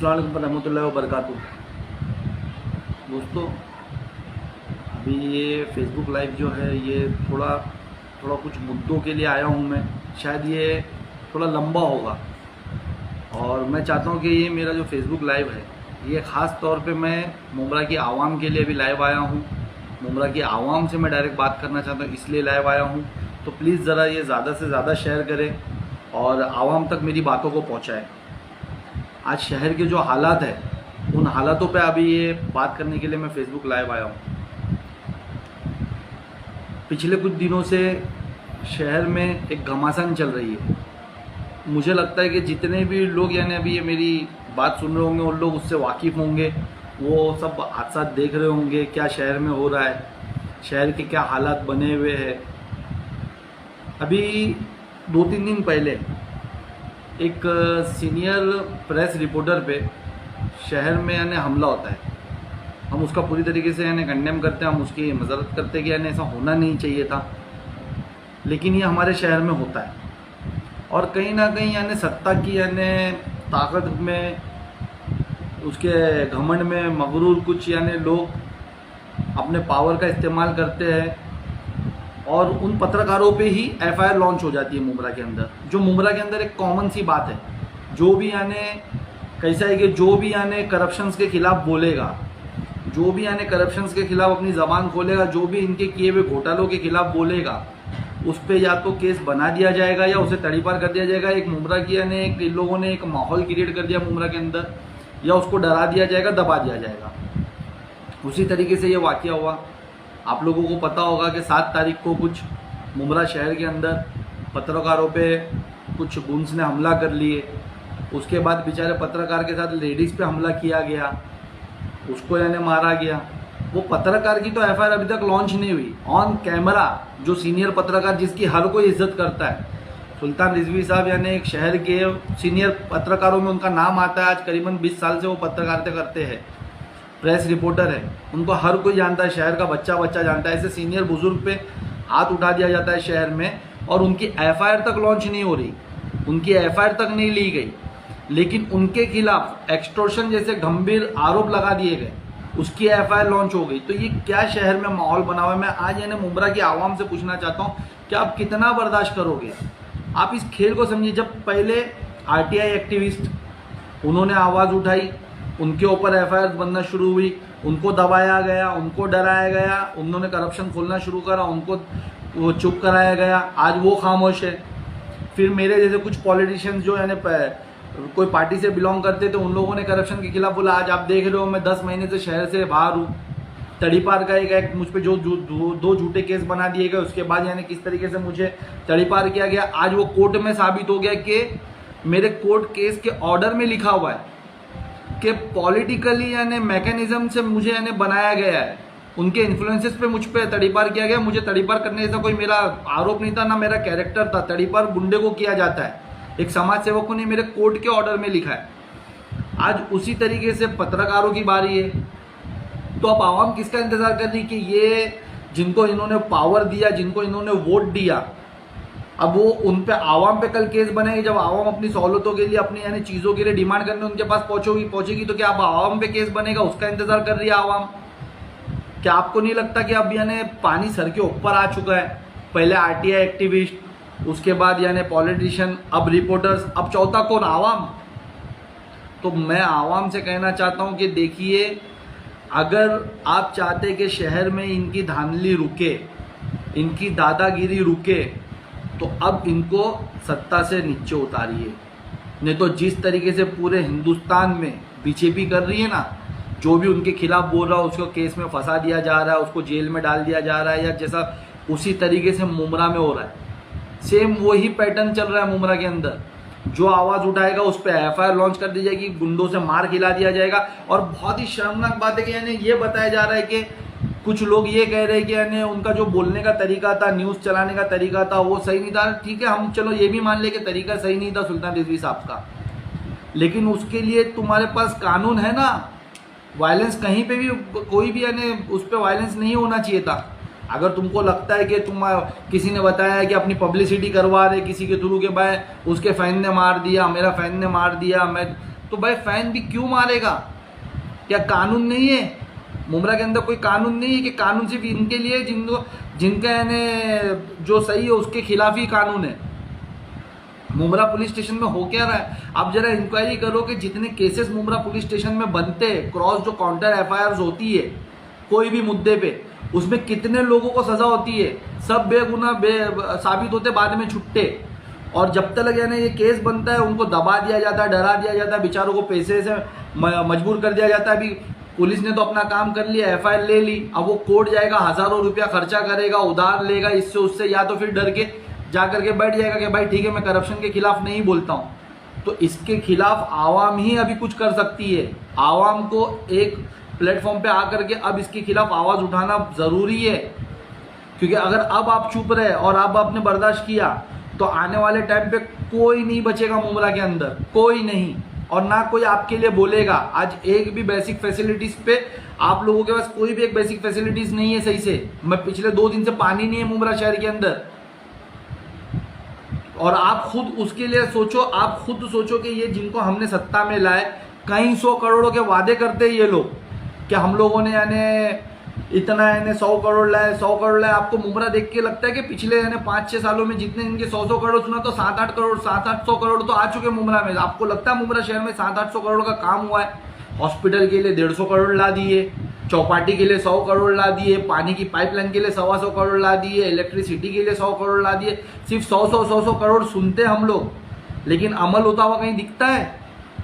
अस्सलाम वालेकुम रहमतुल्लाहि व बरकातुहू। दोस्तों, अभी ये फेसबुक लाइव जो है ये थोड़ा कुछ मुद्दों के लिए आया हूँ मैं। शायद ये थोड़ा लंबा होगा और मैं चाहता हूँ कि ये मेरा जो फेसबुक लाइव है ये ख़ास तौर पे मैं मुमरा की आवाम के लिए भी लाइव आया हूँ। मुमरा की आवाम से मैं डायरेक्ट बात करना चाहता हूँ, इसलिए लाइव आया हूँ। तो प्लीज़ ज़रा ये ज़्यादा से ज़्यादा शेयर करें और आवाम तक मेरी बातों को पहुँचाएँ। आज शहर के जो हालात है उन हालातों पे अभी ये बात करने के लिए मैं फेसबुक लाइव आया हूँ। पिछले कुछ दिनों से शहर में एक घमासान चल रही है। मुझे लगता है कि जितने भी लोग यानी अभी ये मेरी बात सुन रहे होंगे उन लोग उससे वाकिफ़ होंगे, वो सब हादसा देख रहे होंगे क्या शहर में हो रहा है, शहर के क्या हालात बने हुए हैं। अभी 2-3 दिन पहले एक सीनियर प्रेस रिपोर्टर पे शहर में यानी हमला होता है। हम उसका पूरी तरीके से यानी कंडेम करते हैं, हम उसकी मज़रत करते हैं कि यानी ऐसा होना नहीं चाहिए था, लेकिन ये हमारे शहर में होता है। और कहीं ना कहीं यानी सत्ता की यानी ताकत में, उसके घमंड में मगरूर कुछ यानी लोग अपने पावर का इस्तेमाल करते हैं और उन पत्रकारों पे ही एफआईआर लॉन्च हो जाती है मुमरा के अंदर। जो मुमरा के अंदर एक कॉमन सी बात है, जो भी यानी कैसा है कि जो भी यानी करप्शंस के खिलाफ बोलेगा, जो भी यानी करप्शंस के खिलाफ अपनी ज़बान खोलेगा, जो भी इनके किए हुए घोटालों के खिलाफ बोलेगा, उस पर या तो केस बना दिया जाएगा या उसे तड़ीपार कर दिया जाएगा। एक मुमरा की यानी एक इन लोगों ने एक माहौल क्रिएट कर दिया मुमरा के अंदर, या उसको डरा दिया जाएगा, दबा दिया जाएगा। उसी तरीके से ये वाक़या हुआ। आप लोगों को पता होगा कि 7 तारीख को कुछ मुमरा शहर के अंदर पत्रकारों पे कुछ गुंस ने हमला कर लिए। उसके बाद बेचारे पत्रकार के साथ लेडीज़ पे हमला किया गया, उसको यानी मारा गया। वो पत्रकार की तो एफआईआर अभी तक लॉन्च नहीं हुई। ऑन कैमरा जो सीनियर पत्रकार जिसकी हर कोई इज्जत करता है, सुल्तान रिजवी साहब यानी एक शहर के सीनियर पत्रकारों में उनका नाम आता है। आज करीबन 20 साल से वो पत्रकारिता करते हैं, प्रेस रिपोर्टर है, उनको हर कोई जानता है, शहर का बच्चा बच्चा जानता है। ऐसे सीनियर बुजुर्ग पे हाथ उठा दिया जाता है शहर में और उनकी एफआईआर तक लॉन्च नहीं हो रही, उनकी एफआईआर तक नहीं ली गई, लेकिन उनके खिलाफ एक्सटॉर्शन जैसे गंभीर आरोप लगा दिए गए, उसकी एफआईआर लॉन्च हो गई। तो ये क्या शहर में माहौल बना हुआ है। मैं आज यानी मुमरा की आवाम से पूछना चाहता हूँ कि आप कितना बर्दाश्त करोगे। आप इस खेल को समझिए। जब पहले आरटीआई एक्टिविस्ट उन्होंने आवाज़ उठाई, उनके ऊपर एफआईआर बनना शुरू हुई, उनको दबाया गया, उनको डराया गया, उन्होंने करप्शन खोलना शुरू करा, उनको वो चुप कराया गया, आज वो खामोश है। फिर मेरे जैसे कुछ पॉलिटिशियंस जो यानी कोई पार्टी से बिलोंग करते थे, उन लोगों ने करप्शन के खिलाफ बोला। आज आप देख रहे हो मैं 10 महीने से शहर से बाहर हूँ। तड़ीपार का एक एक्ट मुझ पर जो 2 झूठे केस बना दिए गए, उसके बाद यानी किस तरीके से मुझे तड़ीपार किया गया। आज वो कोर्ट में साबित हो गया कि मेरे कोर्ट केस के ऑर्डर में लिखा हुआ है कि पॉलिटिकली यानी मैकेनिज्म से मुझे यानी बनाया गया है, उनके इन्फ्लुएंसेस पे मुझ पे तड़ीपार किया गया। मुझे तड़ीपार करने जैसा कोई मेरा आरोप नहीं था, ना मेरा कैरेक्टर था। तड़ीपार गुंडे को किया जाता है, एक समाज सेवक को नहीं, मेरे कोर्ट के ऑर्डर में लिखा है। आज उसी तरीके से पत्रकारों की बारी है। तो अब आवाम किसका इंतजार कर रही कि ये जिनको इन्होंने पावर दिया, जिनको इन्होंने वोट दिया, अब वो उन पे आवाम पे कल केस बनेगी। जब आवाम अपनी सहूलतों के लिए, अपनी यानी चीज़ों के लिए डिमांड करने उनके पास पहुंचेगी तो क्या अब आवाम पे केस बनेगा? उसका इंतजार कर रही है आवाम। क्या आपको नहीं लगता कि अब यानी पानी सर के ऊपर आ चुका है? पहले आरटीआई एक्टिविस्ट, उसके बाद यानी पॉलिटिशियन, अब रिपोर्टर्स, अब चौथा कौन? आवाम। तो मैं आवाम से कहना चाहता हूं कि देखिए, अगर आप चाहते कि शहर में इनकी धांधली रुके, इनकी दादागिरी रुके, तो अब इनको सत्ता से नीचे उतारिए। नहीं तो जिस तरीके से पूरे हिंदुस्तान में बीजेपी कर रही है ना, जो भी उनके खिलाफ बोल रहा है उसको केस में फंसा दिया जा रहा है, उसको जेल में डाल दिया जा रहा है, या जैसा उसी तरीके से मुमरा में हो रहा है। सेम वही पैटर्न चल रहा है मुमरा के अंदर। जो आवाज़ उठाएगा उस पर एफआईआर लॉन्च कर दी जाएगी, गुंडों से मार खिला दिया जाएगा। और बहुत ही शर्मनाक बात है कि यानी ये बताया जा रहा है कि कुछ लोग ये कह रहे हैं कि यानी उनका जो बोलने का तरीका था, न्यूज़ चलाने का तरीका था, वो सही नहीं था। ठीक है, हम चलो ये भी मान ले कि तरीका सही नहीं था सुल्तान रिजवी साहब का, लेकिन उसके लिए तुम्हारे पास कानून है ना। वायलेंस कहीं पे भी, कोई भी यानी उस पर वायलेंस नहीं होना चाहिए था। अगर तुमको लगता है कि तुम किसी ने बताया कि अपनी पब्लिसिटी करवा रहे किसी के थ्रू के भाई उसके फ़ैन ने मार दिया, मेरा फ़ैन ने मार दिया, मैं तो भाई फ़ैन भी क्यों मारेगा? क्या कानून नहीं है मुमरा के अंदर? कोई कानून नहीं है कि कानून सिर्फ इनके लिए जिनका यानी जो सही है उसके खिलाफ ही कानून है? मुमरा पुलिस स्टेशन में हो क्या रहा है? आप जरा इंक्वायरी करो कि जितने केसेस मुमरा पुलिस स्टेशन में बनते हैं, क्रॉस जो काउंटर एफआईआर होती है कोई भी मुद्दे पे, उसमें कितने लोगों को सजा होती है? सब बेगुनाह साबित होते, बाद में छुट्टे। और जब तक यानी ये केस बनता है उनको दबा दिया जाता है, डरा दिया जाता है, बेचारों को पैसे से मजबूर कर दिया जाता है। अभी पुलिस ने तो अपना काम कर लिया, एफआईआर ले ली, अब वो कोर्ट जाएगा, हजारों रुपया खर्चा करेगा, उधार लेगा इससे उससे, या तो फिर डर के जा करके बैठ जाएगा कि भाई ठीक है मैं करप्शन के खिलाफ नहीं बोलता हूँ। तो इसके खिलाफ आवाम ही अभी कुछ कर सकती है। आवाम को एक प्लेटफॉर्म पे आकर के अब इसके खिलाफ आवाज़ उठाना ज़रूरी है, क्योंकि अगर अब आप चुप रहे और अब आपने बर्दाश्त किया तो आने वाले टाइम पे कोई नहीं बचेगा मुमरा के अंदर, कोई नहीं, और ना कोई आपके लिए बोलेगा। आज एक भी बेसिक फैसिलिटीज़ पे आप लोगों के पास कोई भी एक बेसिक फैसिलिटीज़ नहीं है सही से। मैं पिछले 2 दिन से पानी नहीं है मुमरा शहर के अंदर, और आप खुद उसके लिए सोचो, आप खुद सोचो कि ये जिनको हमने सत्ता में लाए, कई 100 करोड़ों के वादे करते हैं ये लोग कि हम लोगों ने यानी इतना यानी 100 करोड़ लाए, 100 करोड़ लाए। आपको मुमरा देख के लगता है कि पिछले यानी 5-6 सालों में जितने इनके 100 करोड़ सुना तो 7-8 करोड़ 700-800 करोड़ तो आ चुके मुमरा में। आपको लगता है मुमरा शहर में 700-800 करोड़ का काम हुआ है? हॉस्पिटल के लिए 150 करोड़ ला दिए, चौपाटी के लिए 100 करोड़ ला दिए, पानी की पाइपलाइन के लिए 100 करोड़ ला दिए, इलेक्ट्रिसिटी के लिए 100 करोड़ ला दिए। सिर्फ 100 करोड़ सुनते हम लोग, लेकिन अमल होता हुआ कहीं दिखता है,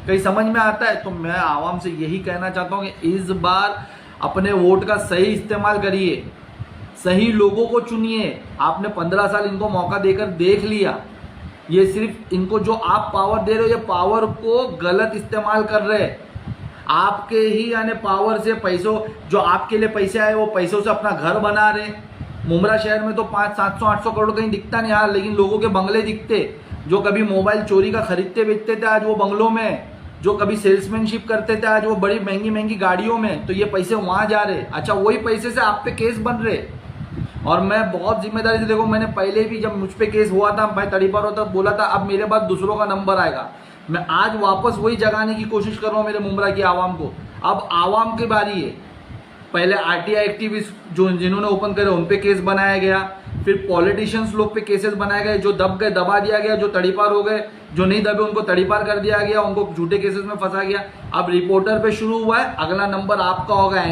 कहीं समझ में आता है? तो मैं आवाम से यही कहना चाहता हूँ कि इस बार अपने वोट का सही इस्तेमाल करिए, सही लोगों को चुनिए। आपने 15 साल इनको मौका देकर देख लिया, ये सिर्फ इनको जो आप पावर दे रहे हो, ये पावर को गलत इस्तेमाल कर रहे हैं। आपके ही यानी पावर से पैसों, जो आपके लिए पैसे आए वो पैसों से अपना घर बना रहे। मुमरा शहर में तो 500-700-800 करोड़ कहीं दिखता नहीं यार, लेकिन लोगों के बंगले दिखते। जो कभी मोबाइल चोरी का खरीदते बेचते थे आज वो बंगलों में, जो कभी सेल्समैनशिप करते थे आज वो बड़ी महंगी महंगी गाड़ियों में, तो ये पैसे वहाँ जा रहे। अच्छा, वही पैसे से आप पे केस बन रहे। और मैं बहुत जिम्मेदारी से, देखो मैंने पहले भी जब मुझ पे केस हुआ था, भाई तड़ीपार होता बोला था अब मेरे बाद दूसरों का नंबर आएगा। मैं आज वापस वही जगाने की कोशिश कर रहा हूँ मेरे मुमरा की आवाम को। अब आवाम की बारी है। पहले आरटीआई एक्टिविस्ट जो जिन्होंने ओपन करे उन पे केस बनाया गया, फिर पॉलिटिशियंस लोग पे केसेस बनाए गए, जो दब गए दबा दिया गया, जो तड़ीपार हो गए, जो नहीं दबे उनको तड़ीपार कर दिया गया, उनको झूठे केसेस में फंसा गया। अब रिपोर्टर पे शुरू हुआ है, अगला नंबर आपका होगा,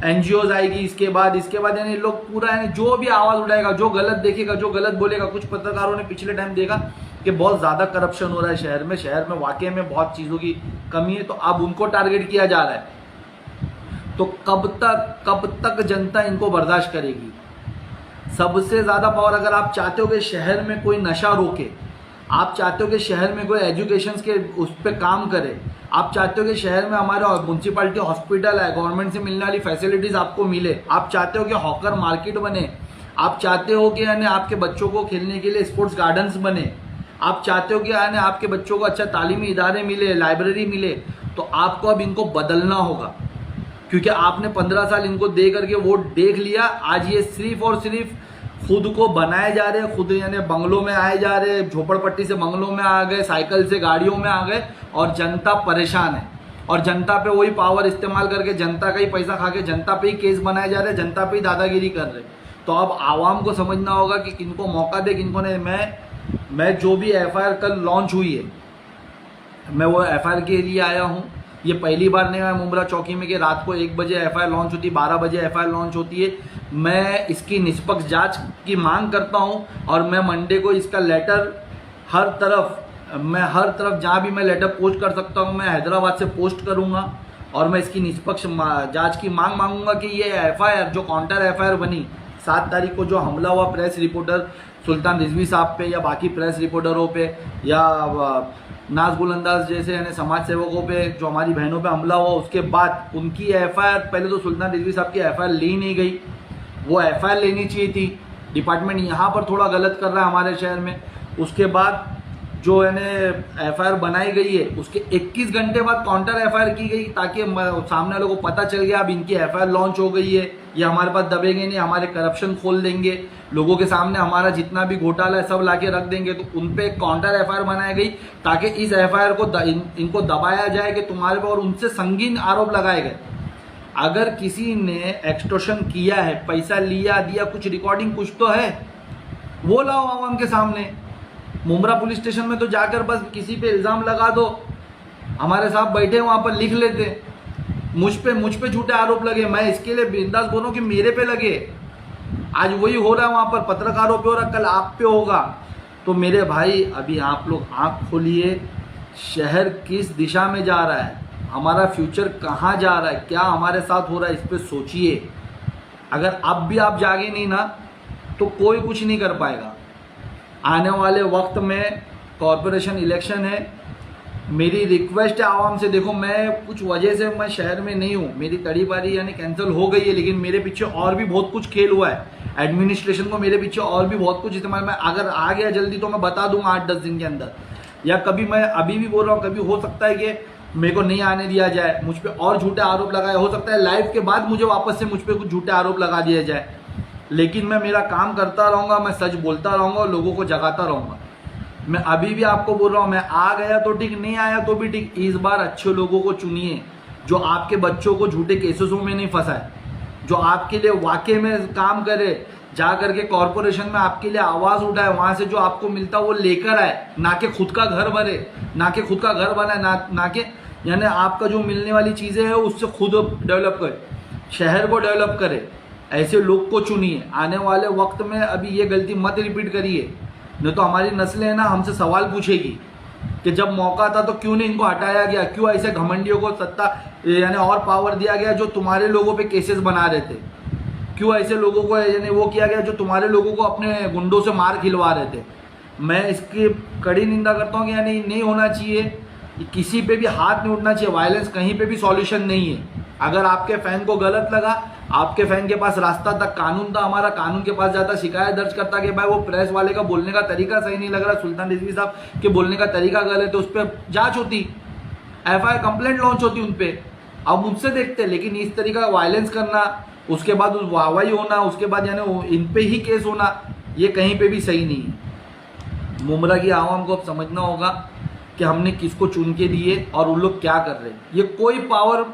एनजीओज आएगी इसके बाद यानी लोग पूरा यानी जो भी आवाज़ उठाएगा, जो गलत देखेगा, जो गलत बोलेगा। कुछ पत्रकारों ने पिछले टाइम देखा कि बहुत ज़्यादा करप्शन हो रहा है शहर में वाकई में बहुत चीज़ों की कमी है, तो अब उनको टारगेट किया जा रहा है। तो कब तक जनता इनको बर्दाश्त करेगी? सबसे ज़्यादा पावर, अगर आप चाहते हो कि शहर में कोई नशा रोके, आप चाहते हो कि शहर में कोई एजुकेशन के उस पर काम करे, आप चाहते हो कि शहर में हमारे म्यूनसिपालिटी हॉस्पिटल है, गवर्नमेंट से मिलने वाली फैसिलिटीज़ आपको मिले, आप चाहते हो कि हॉकर मार्केट बने, आप चाहते हो कि यानी आपके बच्चों को खेलने के लिए स्पोर्ट्स गार्डन्स बने, आप चाहते हो कि यानी आपके बच्चों को अच्छा तालीमी इदारे मिले, लाइब्रेरी मिले, तो आपको अब इनको बदलना होगा। क्योंकि आपने 15 साल इनको दे करके वोट देख लिया। आज ये सिर्फ और सिर्फ खुद को बनाए जा रहे हैं, खुद यानी बंगलों में आए जा रहे हैं, झोपड़पट्टी से बंगलों में आ गए, साइकिल से गाड़ियों में आ गए, और जनता परेशान है। और जनता पे वही पावर इस्तेमाल करके जनता का ही पैसा खा के जनता पे ही केस बनाए जा रहे हैं, जनता पे ही दादागिरी कर रहे। तो अब आवाम को समझना होगा कि किनको मौका दे, किनको नहीं। मैं जो भी एफआईआर कल लॉन्च हुई है, मैं वो एफआईआर के लिए आया हूँ। ये पहली बार नहीं हुआ मुमरा चौकी में कि रात को 1 बजे एफआईआर लॉन्च होती है, 12 बजे एफआईआर लॉन्च होती है। मैं इसकी निष्पक्ष जांच की मांग करता हूँ, और मैं मंडे को इसका लेटर हर तरफ जहाँ भी मैं लेटर पोस्ट कर सकता हूँ मैं हैदराबाद से पोस्ट करूँगा, और मैं इसकी निष्पक्ष जांच की मांग मांगूंगा कि ये एफआईआर जो काउंटर एफआईआर बनी 7 तारीख को, जो हमला हुआ प्रेस रिपोर्टर सुल्तान रिजवी साहब पे या बाकी प्रेस रिपोर्टरों पे या नाज गुलंदाज जैसे यानी समाज सेवकों पे, जो हमारी बहनों पे हमला हुआ, उसके बाद उनकी एफआईआर, पहले तो सुल्तान रिजवी साहब की एफआईआर ली नहीं गई, वो एफआईआर लेनी चाहिए थी। डिपार्टमेंट यहाँ पर थोड़ा गलत कर रहा है हमारे शहर में। उसके बाद जो है FIR बनाई गई है उसके 21 घंटे बाद काउंटर FIR की गई, ताकि सामने वालों को पता चल गया अब इनकी FIR लॉन्च हो गई है, ये हमारे पास दबेंगे नहीं, हमारे करप्शन खोल देंगे, लोगों के सामने हमारा जितना भी घोटाला है सब लाके रख देंगे। तो उन पे काउंटर FIR बनाई गई ताकि इस FIR को इनको दबाया जाए कि तुम्हारे पर, और उनसे संगीन आरोप लगाए गए। अगर किसी ने एक्सटॉर्शन किया है, पैसा लिया दिया, कुछ रिकॉर्डिंग कुछ तो है, वो लाओ आवाम के सामने। मुमरा पुलिस स्टेशन में तो जाकर बस किसी पे इल्ज़ाम लगा दो, हमारे साहब बैठे वहाँ पर लिख लेते, मुझ पे झूठे आरोप लगे, मैं इसके लिए बिंदास बोलूँ कि मेरे पे लगे। आज वही हो रहा है वहाँ पर, पत्रकारों पे हो रहा, कल आप पे होगा। तो मेरे भाई अभी आप लोग आँख खोलिए, शहर किस दिशा में जा रहा है, हमारा फ्यूचर कहाँ जा रहा है, क्या हमारे साथ हो रहा है, इस पर सोचिए। अगर अब भी आप जागे नहीं ना तो कोई कुछ नहीं कर पाएगा। आने वाले वक्त में कॉरपोरेशन इलेक्शन है, मेरी रिक्वेस्ट है आवाम से, देखो मैं कुछ वजह से मैं शहर में नहीं हूँ, मेरी तड़ी पारी यानी कैंसिल हो गई है, लेकिन मेरे पीछे और भी बहुत कुछ खेल हुआ है, एडमिनिस्ट्रेशन को मेरे पीछे और भी बहुत कुछ इस्तेमाल, मैं अगर आ गया जल्दी तो मैं बता दूंगा 8-10 दिन के अंदर, या कभी मैं अभी भी बोल रहा हूँ, कभी हो सकता है कि मेरे को नहीं आने दिया जाए, मुझ पर और झूठे आरोप लगाए, हो सकता है लाइव के बाद मुझे वापस से मुझ पर कुछ झूठे आरोप लगा दिया जाए, लेकिन मैं मेरा काम करता रहूँगा, मैं सच बोलता रहूँगा, लोगों को जगाता रहूँगा। मैं अभी भी आपको बोल रहा हूँ, मैं आ गया तो ठीक, नहीं आया तो भी ठीक, इस बार अच्छे लोगों को चुनिए जो आपके बच्चों को झूठे केसेसों में नहीं फंसाए, जो आपके लिए वाकई में काम करे, जा करके कॉरपोरेशन में आपके लिए आवाज़ उठाए, वहाँ से जो आपको मिलता वो लेकर आए, ना कि खुद का घर भरे, ना कि खुद का घर बनाए, ना कि यानी आपका जो मिलने वाली चीज़ें हैं उससे खुद डेवलप करे, शहर को डेवलप करे। ऐसे लोग को चुनिए। आने वाले वक्त में अभी ये गलती मत रिपीट करिए, नहीं तो हमारी नस्लें है ना हमसे सवाल पूछेगी कि जब मौका था तो क्यों नहीं इनको हटाया गया, क्यों ऐसे घमंडियों को सत्ता यानी और पावर दिया गया जो तुम्हारे लोगों पे केसेस बना रहे थे, क्यों ऐसे लोगों को यानी वो किया गया जो तुम्हारे लोगों को अपने गुंडों से मार खिलवा रहे थे। मैं इसकी कड़ी निंदा करता हूँ कि यानी नहीं होना चाहिए, किसी पे भी हाथ नहीं उठना चाहिए, वायलेंस कहीं पे भी सॉल्यूशन नहीं है। अगर आपके फैन को गलत लगा, आपके फैन के पास रास्ता तक कानून था, हमारा कानून के पास जाता, शिकायत दर्ज करता कि भाई वो प्रेस वाले का बोलने का तरीका सही नहीं लग रहा, सुल्तान रिजवी साहब के बोलने का तरीका गलत है, उस पर जांच होती, FIR कंप्लेंट लॉन्च होती उन पर। अब मुझसे देखते, लेकिन इस तरीका का वायलेंस करना, उसके बाद वाहवाही होना, उसके बाद यानी इन पे ही केस होना, ये कहीं पे भी सही नहीं है। मुमरा की आवाम को अब समझना होगा कि हमने किसको चुन के दिए और उन लोग क्या कर रहे हैं। ये कोई पावर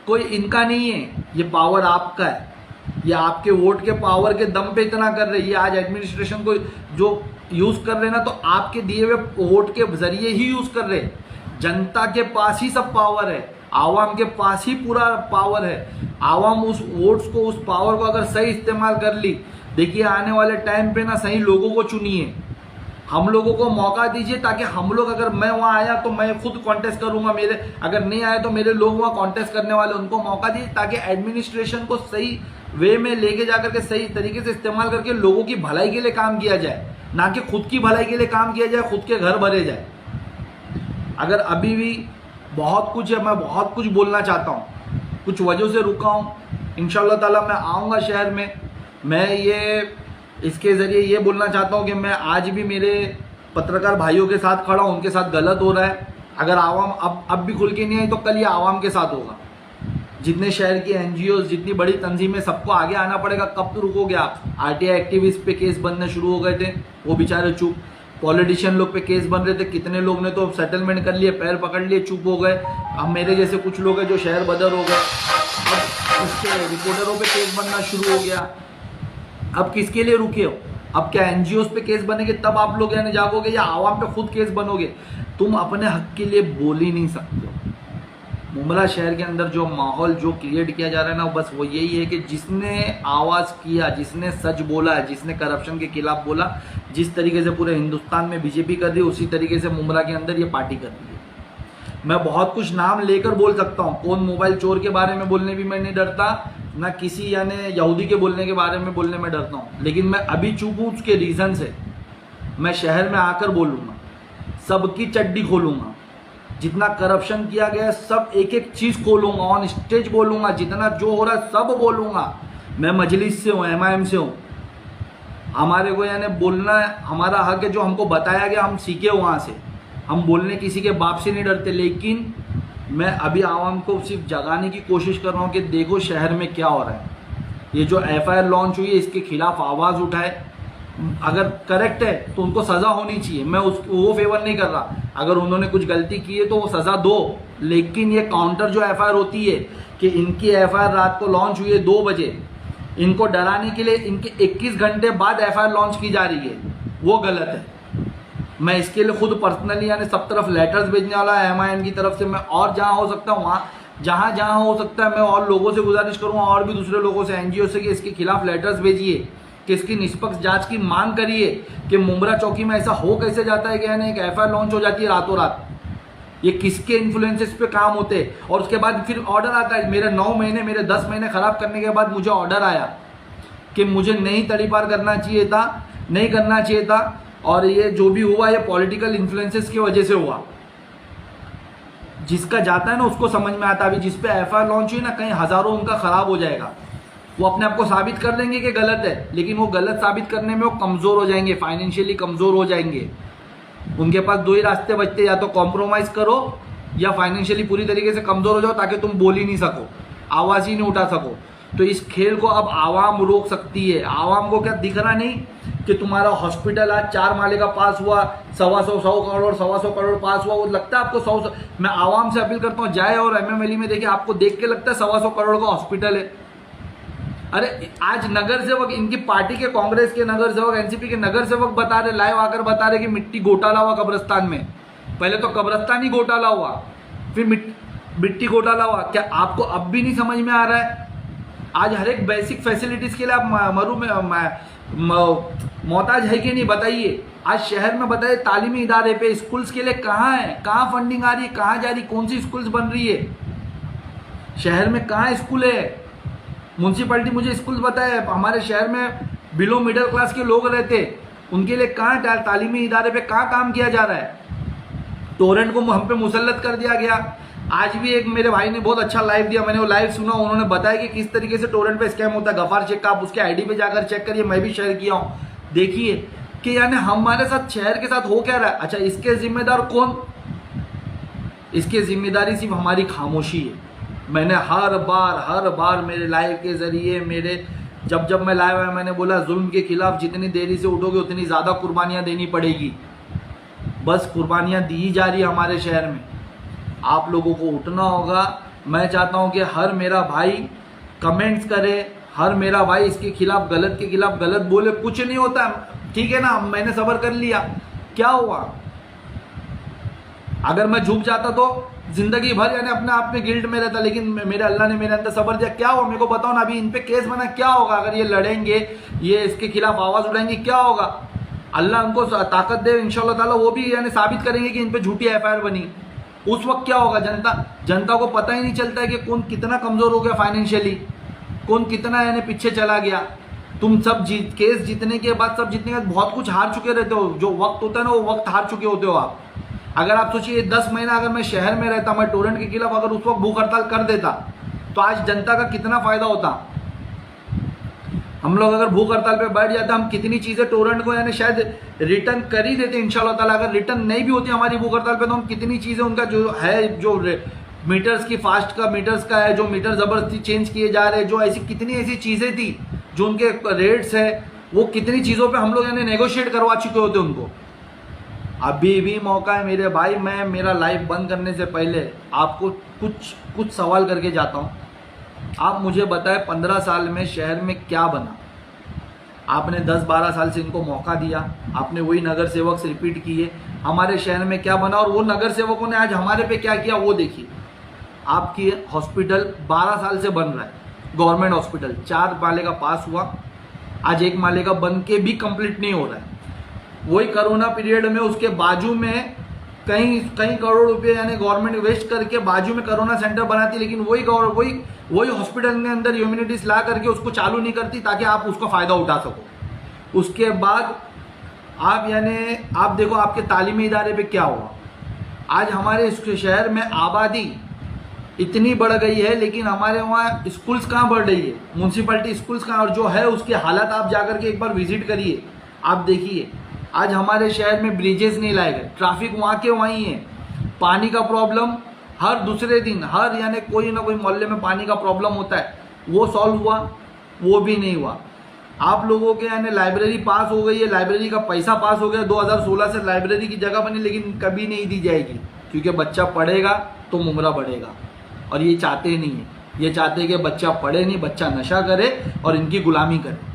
कोई इनका नहीं है, ये पावर आपका है, ये आपके वोट के पावर के दम पे इतना कर रहे हैं। ये आज एडमिनिस्ट्रेशन को जो यूज कर रहे हैं ना, तो आपके दिए हुए वोट के जरिए ही यूज कर रहे हैं। जनता के पास ही सब पावर है, आवाम के पास ही पूरा पावर है। आवाम उस वोट्स को, उस पावर को अगर सही इस्तेमाल कर ली, देखिए आने वाले टाइम पे ना सही लोगों को चुनिए, हम लोगों को मौका दीजिए, ताकि हम लोग, अगर मैं वहाँ आया तो मैं खुद कॉन्टेस्ट करूंगा, मेरे अगर नहीं आए तो मेरे लोग वहाँ कॉन्टेस्ट करने वाले, उनको मौका दीजिए, ताकि एडमिनिस्ट्रेशन को सही वे में लेके जाकर के सही तरीके से इस्तेमाल करके लोगों की भलाई के लिए काम किया जाए, ना कि खुद की भलाई के लिए काम किया जाए, खुद के घर भरे जाए। अगर अभी भी बहुत कुछ है, मैं बहुत कुछ बोलना चाहता हूँ, कुछ वजह से रुका हूँ, इंशाअल्लाह ताला मैं आऊँगा शहर में। मैं ये इसके ज़रिए ये बोलना चाहता हूँ कि मैं आज भी मेरे पत्रकार भाइयों के साथ खड़ा हूँ, उनके साथ गलत हो रहा है। अगर आवाम अब भी खुल के नहीं आई तो कल ये आवाम के साथ होगा। जितने शहर की NGOs, जितनी बड़ी तंजीमें, सबको आगे आना पड़ेगा। कब रुकोगे आप? RTI एक्टिविस्ट पे केस बनने शुरू हो गए थे, वो बेचारे चुप। पॉलिटिशियन लोग पे केस बन रहे थे, कितने लोग ने तो सेटलमेंट कर लिए, पैर पकड़ लिए, चुप हो गए। अब मेरे जैसे कुछ लोग हैं जो शहर बदर हो गए, अब उसके रिपोर्टरों पे केस बनना शुरू हो गया। अब किसके लिए रुके हो? अब क्या NGOs पे केस बनेंगे तब आप लोग यानी जागोगे, या आवाम पे खुद केस बनोगे? तुम अपने हक के लिए बोल ही नहीं सकते हो। मुमरा शहर के अंदर जो माहौल जो क्रिएट किया जा रहा है ना, बस वो यही है कि जिसने आवाज़ किया, जिसने सच बोला है, जिसने करप्शन के खिलाफ बोला, जिस तरीके से पूरे हिंदुस्तान में BJP कर रही है, उसी तरीके से मुमरा के अंदर ये पार्टी कर रही है। मैं बहुत कुछ नाम लेकर बोल सकता हूँ, कौन मोबाइल चोर के बारे में बोलने भी मैं नहीं डरता, ना किसी यानी यहूदी के बोलने के बारे में बोलने में डरता हूँ, लेकिन मैं अभी चुप हूँ उसके रीज़न से। मैं शहर में आकर बोलूँगा, सबकी चड्डी खोलूँगा, जितना करप्शन किया गया सब एक एक चीज़ खोलूँगा, ऑन स्टेज बोलूँगा, जितना जो हो रहा है सब बोलूँगा। मैं मजलिस से हूँ, MIM से हूँ, हमारे को यानी बोलना हमारा हक है, जो हमको बताया गया हम सीखे वहाँ से। हम बोलने किसी के बाप से नहीं डरते, लेकिन मैं अभी आवाम को सिर्फ जगाने की कोशिश कर रहा हूँ कि देखो शहर में क्या हो रहा है। ये जो एफआईआर लॉन्च हुई है इसके खिलाफ आवाज़ उठाए, अगर करेक्ट है तो उनको सज़ा होनी चाहिए, मैं वो फेवर नहीं कर रहा। अगर उन्होंने कुछ गलती की है तो वो सज़ा दो, लेकिन ये काउंटर जो एफआईआर होती है कि इनकी एफआईआर रात को लॉन्च हुई है 2 बजे, इनको डराने के लिए इनके 21 घंटे बाद एफआईआर लॉन्च की जा रही है, वो गलत है। मैं इसके लिए खुद पर्सनली यानी सब तरफ लेटर्स भेजने वाला है MIM की तरफ से। मैं और जहाँ हो सकता हूँ वहाँ जहाँ हो सकता है मैं और लोगों से गुजारिश करूँगा, और भी दूसरे लोगों से, NGO से, कि इसके खिलाफ लेटर्स भेजिए, कि इसकी निष्पक्ष जांच की मांग करिए कि मुंब्रा चौकी में ऐसा हो कैसे जाता है कि यानी एक एफआईआर लॉन्च हो जाती है रातों रात। ये किसके इन्फ्लुएंसेस पे काम होते हैं। और उसके बाद फिर ऑर्डर आता है, मेरे 9 महीने मेरे 10 महीने खराब करने के बाद मुझे ऑर्डर आया कि मुझे नहीं तड़ीपार करना चाहिए था, नहीं करना चाहिए था, और ये जो भी हुआ ये पॉलिटिकल इन्फ्लुएंसेस की वजह से हुआ। जिसका जाता है ना उसको समझ में आता है। अभी जिस पे एफआईआर लॉन्च हुई ना, कहीं हज़ारों उनका खराब हो जाएगा। वो अपने आप को साबित कर देंगे कि गलत है, लेकिन वो गलत साबित करने में वो कमज़ोर हो जाएंगे, फाइनेंशियली कमज़ोर हो जाएंगे। उनके पास 2 ही रास्ते बचते, या तो कॉम्प्रोमाइज़ करो या फाइनेंशियली पूरी तरीके से कमज़ोर हो जाओ ताकि तुम बोल ही नहीं सको, आवाज़ ही नहीं उठा सको। तो इस खेल को अब आवाम रोक सकती है। आवाम को क्या दिख रहा नहीं कि तुम्हारा हॉस्पिटल आज 4 माले का पास हुआ, 100 करोड़ 100 करोड़ पास हुआ, वो लगता है आपको 100। मैं आवाम से अपील करता हूँ, जाए और MMLE में देखिए, आपको देख के लगता है 100 करोड़ का हॉस्पिटल है। अरे आज नगर सेवक, इनकी पार्टी के, कांग्रेस के नगर सेवक, NCP के नगर सेवक बता रहे, लाइव आकर बता रहे कि मिट्टी घोटाला हुआ कब्रिस्तान में। पहले तो कब्रिस्तान ही घोटाला हुआ, फिर मिट्टी घोटाला हुआ। क्या आपको अब भी नहीं समझ में आ रहा है? आज हर एक बेसिक फैसिलिटीज़ के लिए आप मोहताज है कि नहीं, बताइए। आज शहर में बताइए तालीमी इदारे पे स्कूल्स के लिए कहाँ है, कहाँ फंडिंग आ रही है, कहाँ जा रही, कौन सी स्कूल्स बन रही है शहर में, कहाँ स्कूल है। म्यूनसिपैलिटी मुझे स्कूल बताए, हमारे शहर में बिलो मिडिल क्लास के लोग रहते, उनके लिए कहाँ तालीमी इदारे पे कहाँ काम किया जा रहा है। टोरेंट को हम पे मुसल्लत कर दिया गया। आज भी एक मेरे भाई ने बहुत अच्छा लाइव दिया, मैंने वो लाइव सुना, उन्होंने बताया कि किस तरीके से टोरेंट पे स्कैम होता है। गफार शेख का आप उसके आईडी पे जाकर चेक करिए, मैं भी शेयर किया हूँ। देखिए कि यानी हमारे साथ, शहर के साथ हो क्या रहा है। अच्छा, इसके जिम्मेदार कौन? इसकी जिम्मेदारी सिर्फ हमारी खामोशी है। मैंने हर बार मेरे लाइव के जरिए, मेरे जब मैं लाइव आया, मैंने बोला जुल्म के खिलाफ जितनी देरी से उठोगे उतनी ज़्यादा कुर्बानियाँ देनी पड़ेगी। बस कुर्बानियाँ दी जा रही है हमारे शहर में, आप लोगों को उठना होगा। मैं चाहता हूं कि हर मेरा भाई कमेंट्स करे, हर मेरा भाई इसके खिलाफ, गलत के खिलाफ गलत बोले। कुछ नहीं होता, ठीक है ना, मैंने सब्र कर लिया, क्या हुआ? अगर मैं झुक जाता तो जिंदगी भर यानी अपने आप में गिल्ट में रहता, लेकिन मेरे अल्लाह ने मेरे अंदर सब्र दिया। क्या हुआ मेरे को बताओ ना। अभी इन पे केस बना, क्या होगा? अगर ये लड़ेंगे, ये इसके खिलाफ आवाज़ उठाएंगे, क्या होगा? अल्लाह उनको ताकत दे इंशाअल्लाह ताला, वो भी यानी साबित करेंगे कि इन पे झूठी एफआईआर बनी। उस वक्त क्या होगा? जनता को पता ही नहीं चलता है कि कौन कितना कमज़ोर हो गया फाइनेंशियली, कौन कितना यानी पीछे चला गया। तुम सब केस जीतने के बाद, सब जीतने के बाद बहुत कुछ हार चुके रहते हो। जो वक्त होता है ना, वो वक्त हार चुके होते हो आप। अगर आप सोचिए 10 महीना अगर मैं शहर में रहता, मैं टोरेंट के खिलाफ अगर उस वक्त भूख हड़ताल कर देता, तो आज जनता का कितना फ़ायदा होता। हम लोग अगर भूख हड़ताल पे बैठ जाते, हम कितनी चीज़ें टोरेंट को यानी शायद रिटर्न कर ही देते इंशाल्लाह ताला। अगर रिटर्न नहीं भी होती हमारी भूख हड़ताल पे, तो हम कितनी चीज़ें उनका जो है, जो मीटर्स की फास्ट का मीटर्स का है, जो मीटर ज़बरदस्ती चेंज किए जा रहे हैं, जो ऐसी कितनी ऐसी चीज़ें थी जो उनके रेट्स है, वो कितनी चीज़ों पे हम लोग यानी नेगोशिएट करवा चुके होते उनको। अभी भी मौका है मेरे भाई। मैं मेरा लाइव बंद करने से पहले आपको कुछ सवाल करके जाता हूँ। आप मुझे बताएं 15 साल में शहर में क्या बना? आपने 10-12 साल से इनको मौका दिया, आपने वही नगर सेवक से रिपीट किए, हमारे शहर में क्या बना और वो नगर सेवकों ने आज हमारे पे क्या किया वो देखिए। आपकी हॉस्पिटल 12 साल से बन रहा है, गवर्नमेंट हॉस्पिटल 4 माले का पास हुआ, आज 1 माले का बन के भी कंप्लीट नहीं हो रहा है। वही कोरोना पीरियड में उसके बाजू में कई करोड़ रुपए यानी गवर्नमेंट वेस्ट करके बाजू में कोरोना सेंटर बनाती, लेकिन वही हॉस्पिटल के अंदर ह्यूमैनिटीज ला करके उसको चालू नहीं करती ताकि आप उसका फ़ायदा उठा सको। उसके बाद आप देखो आपके तालीमी इदारे पे क्या हुआ। आज हमारे शहर में आबादी इतनी बढ़ गई है, लेकिन हमारे वहाँ स्कूल्स कहाँ बढ़ रही है, म्यूनसिपैलिटी स्कूल्स कहाँ, और जो है उसकी हालत आप जाकर के एक बार विजिट करिए, आप देखिए आज हमारे शहर में ब्रिजेस नहीं लाए गए, ट्रैफिक वहाँ के वहीं है। पानी का प्रॉब्लम हर दूसरे दिन, हर यानी कोई ना कोई मोहल्ले में पानी का प्रॉब्लम होता है, वो सॉल्व हुआ? वो भी नहीं हुआ। आप लोगों के यानी लाइब्रेरी पास हो गई है, लाइब्रेरी का पैसा पास हो गया, 2016 से लाइब्रेरी की जगह बनी, लेकिन कभी नहीं दी जाएगी, क्योंकि बच्चा पढ़ेगा तो मुमरा बढ़ेगा, और ये चाहते नहीं है। ये चाहते हैं कि बच्चा पढ़े नहीं, बच्चा नशा करे और इनकी गुलामी करे।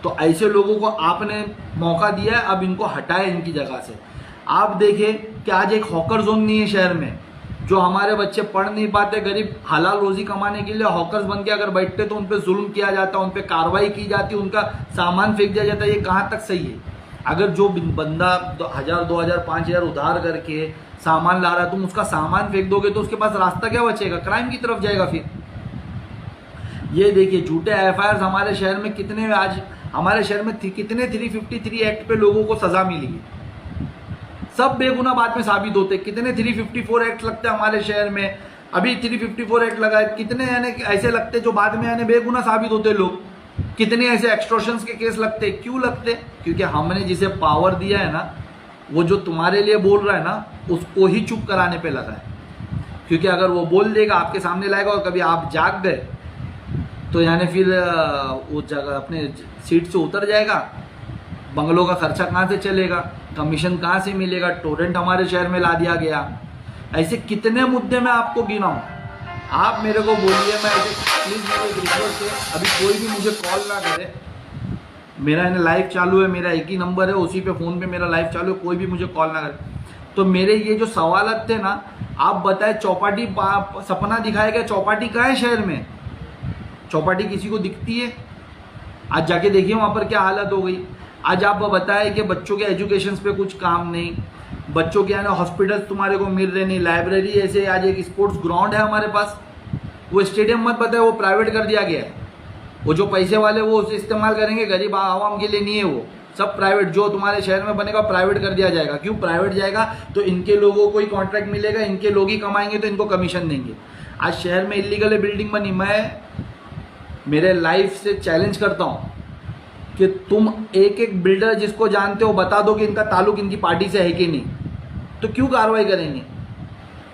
तो ऐसे लोगों को आपने मौका दिया है, अब इनको हटाए इनकी जगह से। आप देखिए कि आज एक हॉकर जोन नहीं है शहर में, जो हमारे बच्चे पढ़ नहीं पाते, गरीब हलाल रोजी कमाने के लिए हॉकर्स बन के अगर बैठते तो उन पर जुल्म किया जाता, उन पर कार्रवाई की जाती, उनका सामान फेंक दिया जाता। ये कहाँ तक सही है? अगर जो बंदा 1000, 2000, 5000 उधार करके सामान ला रहा है, तुम उसका सामान फेंक दोगे तो उसके पास रास्ता क्या बचेगा? क्राइम की तरफ जाएगा। फिर ये देखिए झूठे FIR हमारे शहर में कितने, आज हमारे शहर में कितने 353 एक्ट पे लोगों को सजा मिली है, सब बेगुनाह बाद में साबित होते। कितने 354 एक्ट लगते हैं हमारे शहर में, अभी 354 एक्ट लगा है, कितने यानी ऐसे लगते जो बाद में यानी बेगुनाह साबित होते लोग। कितने ऐसे एक्सटॉर्शंस के केस लगते, क्यों लगते? क्योंकि हमने जिसे पावर दिया है ना, वो जो तुम्हारे लिए बोल रहा है ना, उसको ही चुप कराने पे लगा है। क्योंकि अगर वो बोल देगा, आपके सामने लाएगा, और कभी आप जाग गए तो यानी फिर वो जगह अपने सीट से उतर जाएगा, बंगलों का खर्चा कहाँ से चलेगा, कमीशन कहाँ से मिलेगा, टोरेंट हमारे शहर में ला दिया गया। ऐसे कितने मुद्दे मैं आपको गिनाऊं? आप मेरे को बोलिए, मैं ऐसे प्लीज़ मेरे एक रिक्वेस्ट है, अभी कोई भी मुझे कॉल ना करे। मेरा यानी लाइव चालू है, मेरा एक ही नंबर है, उसी पे फ़ोन पे मेरा लाइव चालू है, कोई भी मुझे कॉल ना करे। तो मेरे ये जो सवालत थे ना, आप बताए चौपाटी सपना दिखाया गया, चौपाटी कहाँ है शहर में? चौपाटी किसी को दिखती है? आज जाके देखिए वहाँ पर क्या हालत हो गई। आज आप बताएं कि बच्चों के एजुकेशन पे कुछ काम नहीं, बच्चों के यानी हॉस्पिटल्स तुम्हारे को मिल रहे नहीं, लाइब्रेरी ऐसे, आज एक स्पोर्ट्स ग्राउंड है हमारे पास, वो स्टेडियम मत बताए, वो प्राइवेट कर दिया गया है। वो जो पैसे वाले वो उसे इस्तेमाल करेंगे, गरीब आवाम के लिए नहीं है, वो सब प्राइवेट जो तुम्हारे शहर में बनेगा प्राइवेट कर दिया जाएगा। क्यों प्राइवेट जाएगा? तो इनके लोगों को ही कॉन्ट्रैक्ट मिलेगा, इनके लोग ही कमाएंगे, तो इनको कमीशन देंगे। आज शहर में इलीगल बिल्डिंग बनी, मैं मेरे लाइफ से चैलेंज करता हूँ कि तुम एक एक बिल्डर जिसको जानते हो बता दो कि इनका ताल्लुक इनकी पार्टी से है कि नहीं, तो क्यों कार्रवाई करेंगे?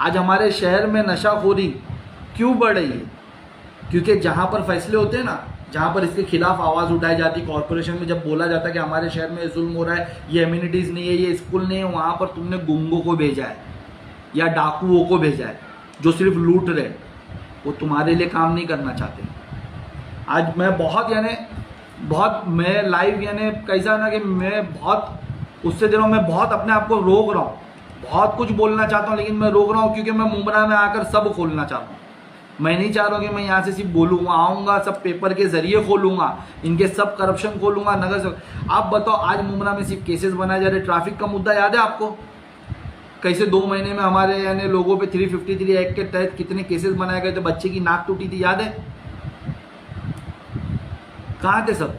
आज हमारे शहर में नशाखोरी क्यों बढ़ रही है? क्योंकि जहाँ पर फैसले होते हैं ना, जहाँ पर इसके खिलाफ आवाज़ उठाई जाती, कॉरपोरेशन में जब बोला जाता है कि हमारे शहर में जुल्म हो रहा है, ये एम्यूनिटीज़ नहीं है, ये स्कूल नहीं है, वहाँ पर तुमने गुंगों को भेजा है या डाकुओं को भेजा है जो सिर्फ लूट रहे, वो तुम्हारे लिए काम नहीं करना चाहते। आज मैं बहुत मैं लाइव यानी कैसा ना कि मैं बहुत उससे दिनों में बहुत अपने आप को रोक रहा हूँ, बहुत कुछ बोलना चाहता हूँ, लेकिन मैं रोक रहा हूँ क्योंकि मैं मुमरा में आकर सब खोलना चाहता हूँ। मैं नहीं चाह रहा हूँ कि मैं यहाँ से सिर्फ बोलूँगा, आऊँगा सब पेपर के जरिए खोलूँगा, इनके सब करप्शन खोलूँगा, नगर से। आप बताओ आज मुमरा में सिर्फ केसेस बनाए जा रहे। ट्रैफिक का मुद्दा याद है आपको? कैसे 2 महीने में हमारे यानी लोगों पे 353 एक्ट के तहत कितने केसेस बनाए गए थे, बच्चे की नाक टूटी थी, याद है? कहाँ थे सब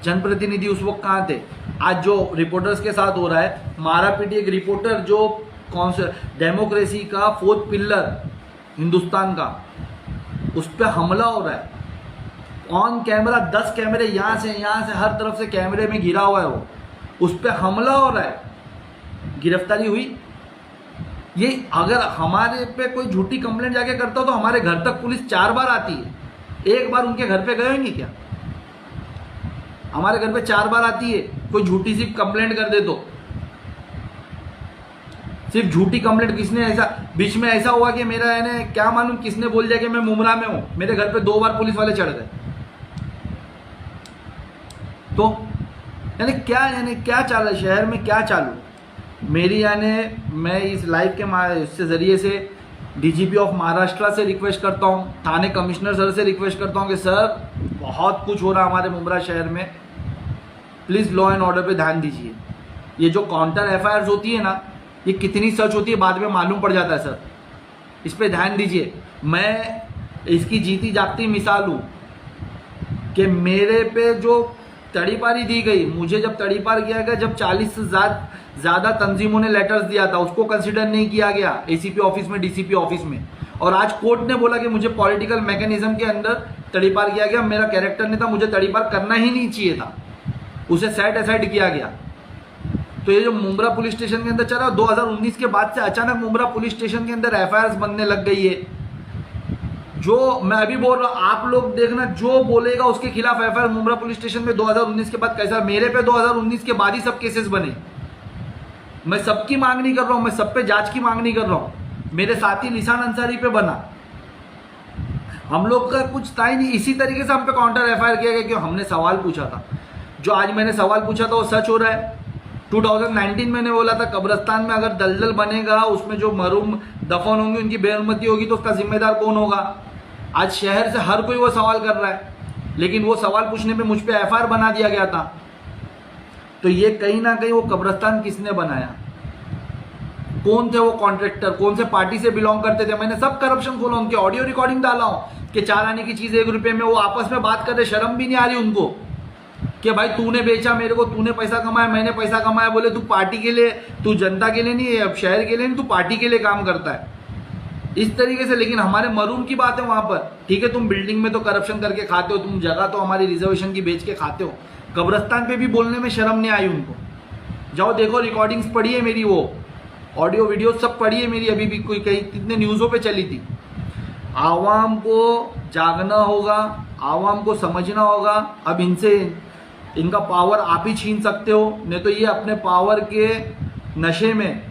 जनप्रतिनिधि उस वक्त? कहाँ थे? आज जो रिपोर्टर्स के साथ हो रहा है, मारा पीटी, एक रिपोर्टर जो कौन से डेमोक्रेसी का 4th पिलर हिंदुस्तान का, उस पर हमला हो रहा है ऑन कैमरा, 10 कैमरे यहाँ से हर तरफ से कैमरे में घिरा हुआ है, वो उस पर हमला हो रहा है, गिरफ्तारी हुई। ये अगर हमारे पे कोई झूठी कंप्लेंट जाके करता हो तो हमारे घर तक पुलिस 4 बार आती है, एक बार उनके घर पे गए ही नहीं क्या? हमारे घर पे 4 बार आती है, कोई झूठी सी कंप्लेंट कर दे तो। सिर्फ झूठी कंप्लेंट किसने, ऐसा बीच में ऐसा हुआ कि मेरा यानी क्या मालूम किसने बोल दिया कि मैं मुमरा में हूं, मेरे घर पे 2 बार पुलिस वाले चढ़ गए। तो यानी क्या चाल है शहर में, क्या चालू? मेरी यानी मैं इस लाइव के इससे जरिए से डीजीपी ऑफ महाराष्ट्र से रिक्वेस्ट करता हूं, थाने कमिश्नर सर से रिक्वेस्ट करता हूं कि सर बहुत कुछ हो रहा है हमारे मुमरा शहर में, प्लीज़ लॉ एंड ऑर्डर पे ध्यान दीजिए। ये जो काउंटर FIRs होती है ना, ये कितनी सच होती है बाद में मालूम पड़ जाता है सर, इस पे ध्यान दीजिए। मैं इसकी जीती जागती मिसाल हूँ कि मेरे पे जो तड़ीपारी दी गई, मुझे जब तड़ीपार किया गया, जब 40 से ज़्यादा तंजीमों ने लेटर्स दिया था, उसको कंसिडर नहीं किया गया ACP ऑफिस में, DCP ऑफिस में, और आज कोर्ट ने बोला कि मुझे पॉलिटिकल मैकेनिज्म के अंदर तड़ीपार किया गया, मेरा कैरेक्टर नहीं था, मुझे तड़ीपार करना ही नहीं चाहिए था। उसे सेट असाइड किया गया। तो ये जो मुंब्रा पुलिस स्टेशन के अंदर चला 2019 के बाद से अचानक मुंब्रा पुलिस स्टेशन के अंदर एफआईआर बनने लग गई है। जो मैं अभी बोल रहा हूँ, आप लोग देखना, जो बोलेगा उसके खिलाफ एफआईआर मुंब्रा पुलिस स्टेशन में 2019 के बाद कैसा, मेरे पे 2019 के बाद ही सब केसेस बने। मैं सबकी मांग नहीं कर रहा हूँ, मैं सब पे जांच की मांग नहीं कर रहा हूँ, मेरे साथी लिसान अंसारी पे बना, हम लोग का कुछ था ही नहीं। इसी तरीके से हम पे काउंटर एफआईआर किया गया, क्यों, हमने सवाल पूछा था। जो आज मैंने सवाल पूछा था वो सच हो रहा है। 2019 मैंने बोला था कब्रिस्तान में अगर दलदल बनेगा, उसमें जो मरूम दफन होंगे उनकी बेअहमति होगी तो उसका जिम्मेदार कौन होगा। आज शहर से हर कोई वो सवाल कर रहा है, लेकिन वो सवाल पूछने पे मुझ पे एफआईआर बना दिया गया था। तो ये कहीं ना कहीं वो कब्रिस्तान किसने बनाया, कौन थे वो कॉन्ट्रैक्टर, कौन से पार्टी से बिलोंग करते थे, मैंने सब करप्शन खोला, उनके ऑडियो रिकॉर्डिंग डाला हूं कि 4 आने की चीज 1 रुपए में, वो आपस में बात कर रहे, शर्म भी नहीं आ रही उनको कि भाई तूने बेचा मेरे को, तूने पैसा कमाया, मैंने पैसा कमाया। बोले तू पार्टी के लिए, तू जनता के लिए नहीं, अब शहर के लिए नहीं, तू पार्टी के लिए काम करता है, इस तरीके से। लेकिन हमारे मरूम की बात है वहां पर, ठीक है तुम बिल्डिंग में तो करप्शन करके खाते हो, तुम जगह तो हमारी रिजर्वेशन की बेच के खाते हो, कब्रिस्तान पे भी बोलने में शर्म नहीं आई उनको। जाओ देखो, रिकॉर्डिंग्स पढ़ी है मेरी, वो ऑडियो वीडियो सब पढ़ी है मेरी, अभी भी कोई कहीं कितने न्यूज़ों पे चली थी। आवाम को जागना होगा, आवाम को समझना होगा। अब इनसे इनका पावर आप ही छीन सकते हो, नहीं तो ये अपने पावर के नशे में,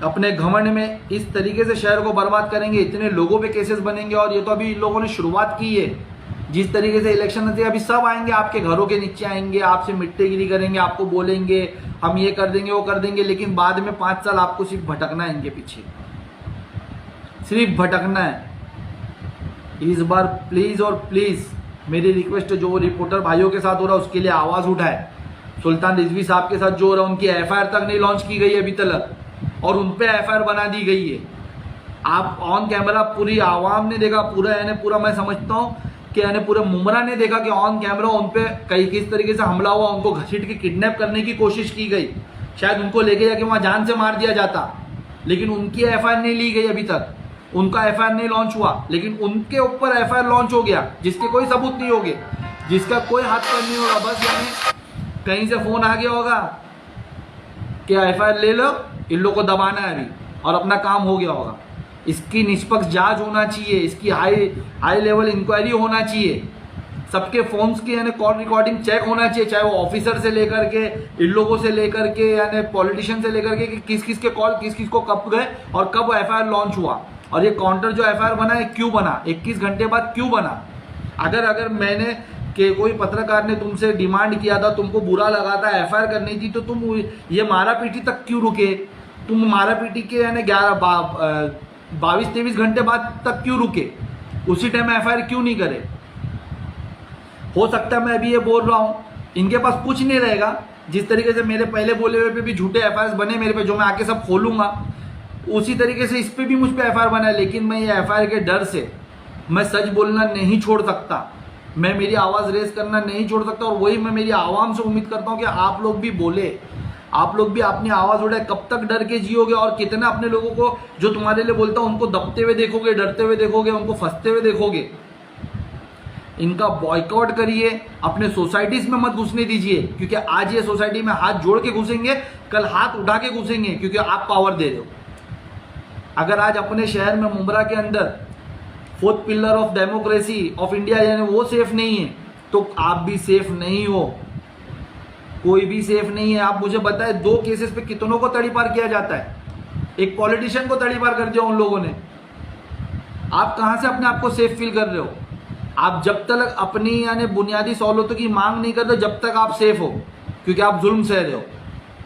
अपने घमंड में इस तरीके से शहर को बर्बाद करेंगे, इतने लोगों पे केसेस बनेंगे। और ये तो अभी इन लोगों ने शुरुआत की है, जिस तरीके से इलेक्शन होते, अभी सब आएंगे आपके घरों के नीचे आएंगे, आपसे मिट्टीगिरी करेंगे, आपको बोलेंगे हम ये कर देंगे वो कर देंगे, लेकिन बाद में 5 साल आपको सिर्फ भटकना है इनके पीछे, सिर्फ भटकना है। इस बार प्लीज और प्लीज मेरी रिक्वेस्ट है, जो रिपोर्टर भाइयों के साथ हो रहा है उसके लिए आवाज उठाए। सुल्तान रिजवी साहब के साथ जो हो रहा है, उनकी एफआईआर तक नहीं लॉन्च की गई है अभी तक, और उन पे एफआईआर बना दी गई है। आप ऑन कैमरा, पूरी आवाम ने देखा, पूरा मैं समझता हूँ कि यानी पूरे मुमरा ने देखा कि ऑन कैमरा उन पे कई किस तरीके से हमला हुआ, उनको घसीट के किडनैप करने की कोशिश की गई, शायद उनको लेके जाके वहां जान से मार दिया जाता, लेकिन उनकी एफआईआर नहीं ली गई अभी तक, उनका एफआईआर नहीं लॉन्च हुआ। लेकिन उनके ऊपर एफआईआर लॉन्च हो गया, जिसके कोई सबूत नहीं होंगे, जिसका कोई हाथ पैर नहीं होगा, बस यानी कहीं से फोन आ गया होगा कि एफआईआर ले लो, इन लोगों को दबाना है अभी, और अपना काम हो गया होगा। इसकी निष्पक्ष जांच होना चाहिए, इसकी हाई लेवल इंक्वायरी होना चाहिए, सबके फोन्स की यानी कॉल रिकॉर्डिंग चेक होना चाहिए, चाहे वो ऑफिसर से लेकर के, इन लोगों से लेकर के, यानी पॉलिटिशियन से लेकर के, कि किस किस के कॉल किस किस को कब गए और कब एफआईआर लॉन्च हुआ, और ये काउंटर जो एफआईआर बना है क्यों बना, 21 घंटे बाद क्यों बना। अगर मैंने कि कोई पत्रकार ने तुमसे डिमांड किया था, तुमको बुरा लगा था, एफआईआर करनी थी, तो तुम ये मारा पीटी तक क्यों रुके, तुम मारा पीटी के यानी 22-23 घंटे बाद तक क्यों रुके, उसी टाइम एफआईआर क्यों नहीं करे। हो सकता है मैं अभी ये बोल रहा हूं, इनके पास कुछ नहीं रहेगा, जिस तरीके से मेरे पहले बोले हुए पे भी झूठे एफआईआर बने मेरे पे, जो मैं आके सब खोलूंगा, उसी तरीके से इस पे भी मुझ पे एफआईआर बना है। लेकिन मैं ये एफआईआर के डर से मैं सच बोलना नहीं छोड़ सकता, मैं मेरी आवाज रेज करना नहीं छोड़ सकता, और वही मैं मेरी आवाम से उम्मीद करता हूं कि आप लोग भी बोले, आप लोग भी अपनी आवाज उठाए। कब तक डर के जियोगे, और कितना अपने लोगों को जो तुम्हारे लिए बोलता हूं उनको दबते हुए देखोगे, डरते हुए देखोगे, उनको फंसते हुए देखोगे। इनका बॉयकॉट करिए, अपने सोसाइटीज में मत घुसने दीजिए, क्योंकि आज ये सोसाइटी में हाथ जोड़ के घुसेंगे, कल हाथ उठा के घुसेंगे, क्योंकि आप पावर दे रहे हो। अगर आज अपने शहर में मुंब्रा के अंदर 4th pillar of democracy of India यानी वो सेफ नहीं है, तो आप भी सेफ नहीं हो, कोई भी सेफ नहीं है। आप मुझे बताएं, 2 केसेस पे कितनों को तड़ीपार किया जाता है, एक पॉलिटिशियन को तड़ीपार कर दिया उन लोगों ने। आप कहां से अपने आप को सेफ फील कर रहे हो। आप जब तक अपनी यानी बुनियादी सहूलतों की मांग नहीं करते, जब तक आप सेफ हो, क्योंकि आप जुल्म सह रहे हो,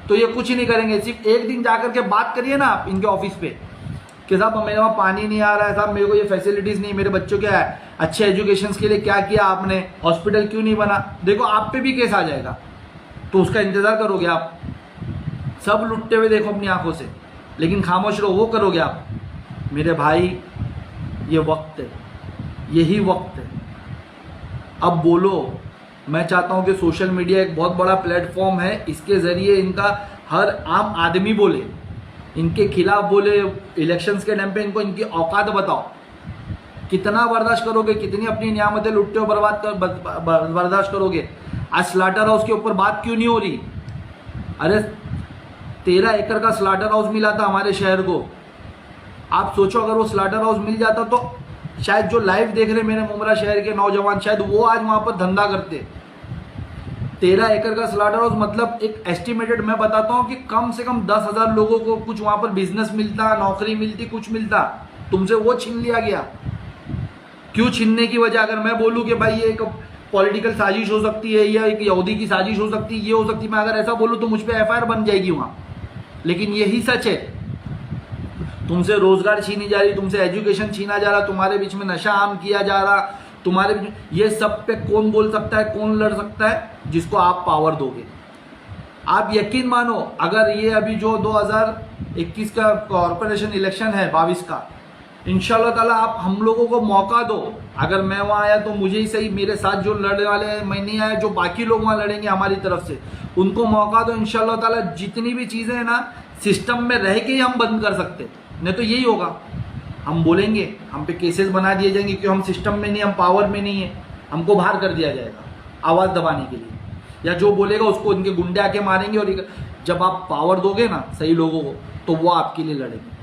तो ये कुछ ही नहीं करेंगे। सिर्फ एक दिन जाकर के बात करिए ना आप इनके ऑफिस पे कि साहब मेरे वहाँ पानी नहीं आ रहा है, साहब मेरे को ये फैसिलिटीज नहीं, मेरे बच्चों क्या है अच्छे एजुकेशन के लिए क्या किया आपने, हॉस्पिटल क्यों नहीं बना, देखो आप पे भी केस आ जाएगा, तो उसका इंतजार करोगे आप। सब लुटते हुए देखो अपनी आंखों से, लेकिन खामोश रहो, वो करोगे आप। मेरे भाई ये वक्त है, यही वक्त है, अब बोलो। मैं चाहता हूं कि सोशल मीडिया एक बहुत बड़ा प्लेटफॉर्म है, इसके जरिए इनका हर आम आदमी बोले, इनके खिलाफ बोले, इलेक्शंस के टाइम पे इनको इनकी औकात बताओ। कितना बर्दाश्त करोगे, कितनी अपनी नियामतें लुटते हो बर्दाश्त करोगे। आज स्लाटर हाउस के ऊपर बात क्यों नहीं हो रही? अरे 13 एकड़ का स्लाटर हाउस मिला था हमारे शहर को। आप सोचो अगर वो स्लाटर हाउस मिल जाता तो शायद जो लाइव देख रहे मेरे मुमरा शहर के नौजवान, शायद वो आज वहां पर धंधा करते। 13 एकड़ का स्लाटर हाउस मतलब एक एस्टिमेटेड मैं बताता हूँ कि कम से कम 10,000 लोगों को कुछ वहां पर बिजनेस मिलता, नौकरी मिलती, कुछ मिलता। तुमसे वो छीन लिया गया। क्यों छीनने की वजह? अगर मैं बोलूँ कि भाई ये एक पॉलिटिकल साजिश हो सकती है या एक यहूदी की साजिश हो सकती है, ये हो सकती है, मैं अगर ऐसा बोलूँ तो मुझ पर FIR बन जाएगी वहां। लेकिन यही सच है। तुमसे रोजगार छीनी जा रही, तुमसे एजुकेशन छीना जा रहा, तुम्हारे बीच में नशा आम किया जा रहा, तुम्हारे बीच, ये सब पे कौन बोल सकता है, कौन लड़ सकता है? जिसको आप पावर दोगे। आप यकीन मानो अगर ये अभी जो 2021 का कॉर्पोरेशन इलेक्शन है 22 का, इंशाल्लाह ताला आप हम लोगों को मौका दो। अगर मैं वहां आया तो मुझे ही सही, मेरे साथ जो लड़ने वाले हैं, मैं नहीं आया, जो बाकी लोग वहां लड़ेंगे हमारी तरफ से, उनको मौका दो। इंशाल्लाह ताला जितनी भी चीजें हैं ना, सिस्टम में रह के ही हम बंद कर सकते। नहीं तो यही होगा, हम बोलेंगे, हम पे केसेस बना दिए जाएंगे क्यों हम सिस्टम में नहीं, हम पावर में नहीं है, हमको बाहर कर दिया जाएगा आवाज़ दबाने के लिए, या जो बोलेगा उसको इनके गुंडे आके मारेंगे। और जब आप पावर दोगे ना सही लोगों को तो वो आपके लिए लड़ेंगे।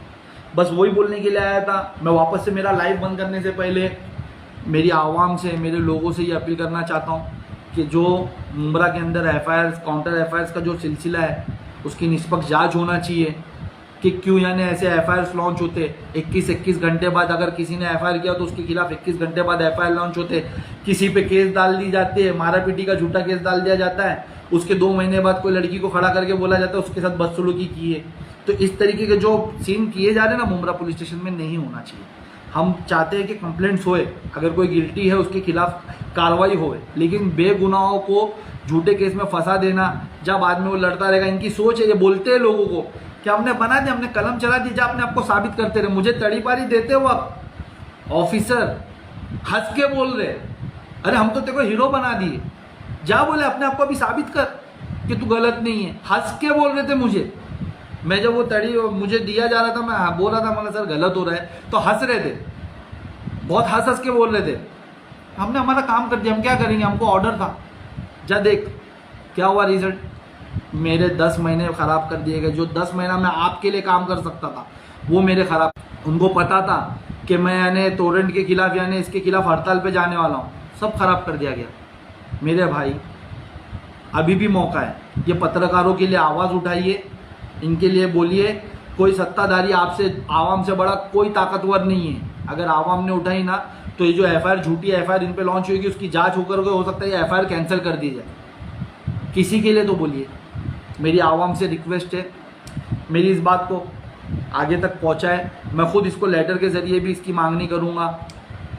बस वही बोलने के लिए आया था। मैं वापस से मेरा लाइव बंद करने से पहले मेरी आवाम से, मेरे लोगों से ये अपील करना चाहता हूँ कि जो मुमरा के अंदर FIR, काउंटर FIR का जो सिलसिला है उसकी निष्पक्ष जाँच होना चाहिए कि क्यों यानी ऐसे FIR लॉन्च होते। 21 घंटे बाद अगर किसी ने FIR किया तो उसके खिलाफ 21 घंटे बाद FIR लॉन्च होते। किसी पे केस डाल दी जाती है, मारा पीटी का झूठा केस डाल दिया जाता है, उसके 2 महीने बाद कोई लड़की को खड़ा करके बोला जाता है उसके साथ बदसलूकी की है। तो इस तरीके के जो सीन किए जा रहे हैं ना मुमरा पुलिस स्टेशन में, नहीं होना चाहिए। हम चाहते हैं कि कंप्लेंट्स होए, अगर कोई गिल्टी है उसके खिलाफ कार्रवाई होए, लेकिन बेगुनाहों को झूठे केस में फंसा देना, जब आदमी वो लड़ता रहेगा। इनकी सोच है, ये बोलते हैं लोगों को कि हमने बना दिया, हमने कलम चला दी, जब अपने आपको साबित करते रहे। मुझे तड़ीपारी देते हो आप ऑफिसर, हंस के बोल रहे, अरे हम तो तेरे को हीरो बना दिए, जा बोले अपने आप को अभी साबित कर कि तू गलत नहीं है। हंस के बोल रहे थे मुझे। मैं जब वो तड़ी मुझे दिया जा रहा था, मैं बोल रहा था मतलब सर गलत हो रहा है, तो हंस रहे थे, बहुत हंस के बोल रहे थे। हमने हमारा काम कर दिया, हम क्या करेंगे, हमको ऑर्डर था। जा देख क्या हुआ रिजल्ट, मेरे 10 महीने खराब कर दिए गए। जो 10 महीना मैं आपके लिए काम कर सकता था वो मेरे खराब। उनको पता था कि मैं यानी टोरेंट के खिलाफ यानी इसके खिलाफ हड़ताल पे जाने वाला हूँ, सब खराब कर दिया गया। मेरे भाई अभी भी मौका है, ये पत्रकारों के लिए आवाज़ उठाइए, इनके लिए बोलिए। कोई सत्ताधारी आपसे, आवाम से बड़ा कोई ताकतवर नहीं है। अगर आवाम ने उठाई ना तो ये जो FIR, झूठी FIR इन पे लॉन्च हुई, उसकी जांच होकर हो सकता है ये FIR कैंसिल कर दी जाए। किसी के लिए तो बोलिए, मेरी आवाम से रिक्वेस्ट है, मेरी इस बात को आगे तक पहुंचाए। मैं खुद इसको लेटर के ज़रिए भी इसकी मांगनी करूंगा।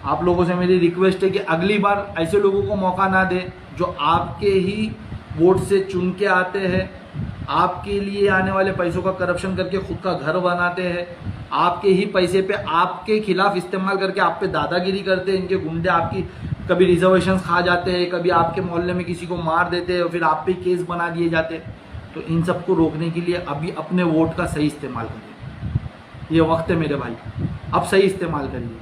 आप लोगों से मेरी रिक्वेस्ट है कि अगली बार ऐसे लोगों को मौका ना दे जो आपके ही वोट से चुन के आते हैं, आपके लिए आने वाले पैसों का करप्शन करके खुद का घर बनाते हैं, आपके ही पैसे पे आपके खिलाफ इस्तेमाल करके आप पे दादागिरी करते हैं। इनके गुंडे आपकी कभी रिजर्वेशंस खा जाते हैं, कभी आपके मोहल्ले में किसी को मार देते हैं, फिर आप पे केस बना दिए जाते हैं। तो इन सबको रोकने के लिए अभी अपने वोट का सही इस्तेमाल करिए। ये वक्त है मेरे भाई, अब सही इस्तेमाल करिए,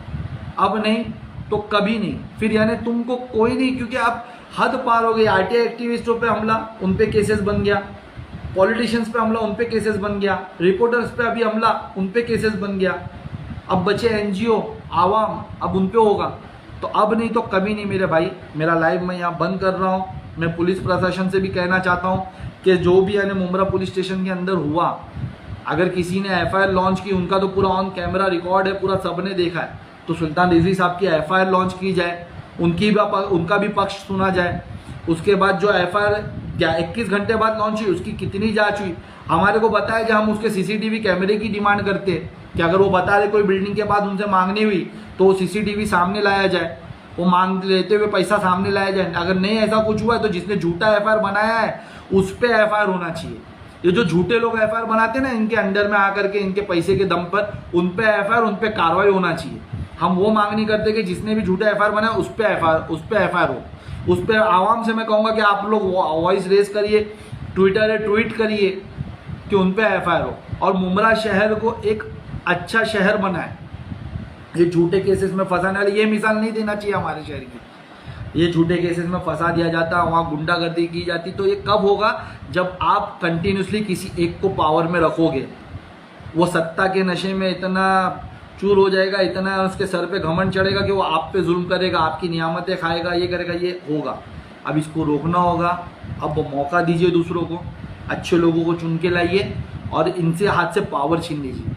अब नहीं तो कभी नहीं। फिर यानी तुमको कोई नहीं, क्योंकि आप हद पार हो गई। RTI एक्टिविस्टों पे हमला, उन पे केसेस बन गया। पॉलिटिशियंस पे हमला, उन पे केसेस बन गया। रिपोर्टर्स पे अभी हमला, उन पे केसेस बन गया। अब बचे NGO, आवाम, अब उन पे होगा। तो अब नहीं तो कभी नहीं मेरे भाई। मेरा लाइव मैं यहाँ बंद कर रहा हूँ। मैं पुलिस प्रशासन से भी कहना चाहता हूँ कि जो भी यानी मुमरा पुलिस स्टेशन के अंदर हुआ, अगर किसी ने FIR लॉन्च की, उनका तो पूरा ऑन कैमरा रिकॉर्ड है, पूरा सबने देखा है, तो सुल्तान रिजवी साहब की FIR लॉन्च की जाए, उनका भी पक्ष सुना जाए। उसके बाद जो FIR 21 घंटे बाद लॉन्च हुई, उसकी कितनी जांच हुई, हमारे को बताया जाए। हम उसके CCTV कैमरे की डिमांड करते हैं कि अगर वो बता रहे कोई बिल्डिंग के बाद उनसे मांगनी हुई तो वो CCTV सामने लाया जाए, वो मांग लेते हुए पैसा सामने लाया जाए। अगर नहीं ऐसा कुछ हुआ है तो जिसने झूठा FIR बनाया है उस पर FIR होना चाहिए। ये जो झूठे लोग FIR बनाते हैं ना, इनके अंडर में आकर के इनके पैसे के दम पर, उन पे FIR, उन पे कार्रवाई होना चाहिए। हम वो मांग नहीं करते कि जिसने भी झूठा FIR बनाया उस पे FIR हो। उस पर आवाम से मैं कहूँगा कि आप लोग वॉइस रेज करिए, ट्विटर है ट्वीट करिए कि उन पे FIR हो, और मुमरा शहर को एक अच्छा शहर बनाए। ये झूठे केसेस में फंसाने वाले ये मिसाल नहीं देना चाहिए हमारे शहर की। ये झूठे केसेस में फंसा दिया जाता, वहाँ गुंडागर्दी की जाती। तो ये कब होगा? जब आप कंटिन्यूसली किसी एक को पावर में रखोगे, वो सत्ता के नशे में इतना चूर हो जाएगा, इतना उसके सर पे घमंड चढ़ेगा कि वो आप पे जुल्म करेगा, आपकी नियामतें खाएगा, ये करेगा, ये होगा। अब इसको रोकना होगा। अब मौका दीजिए दूसरों को, अच्छे लोगों को चुन के लाइए और इनसे हाथ से पावर छीन लीजिए।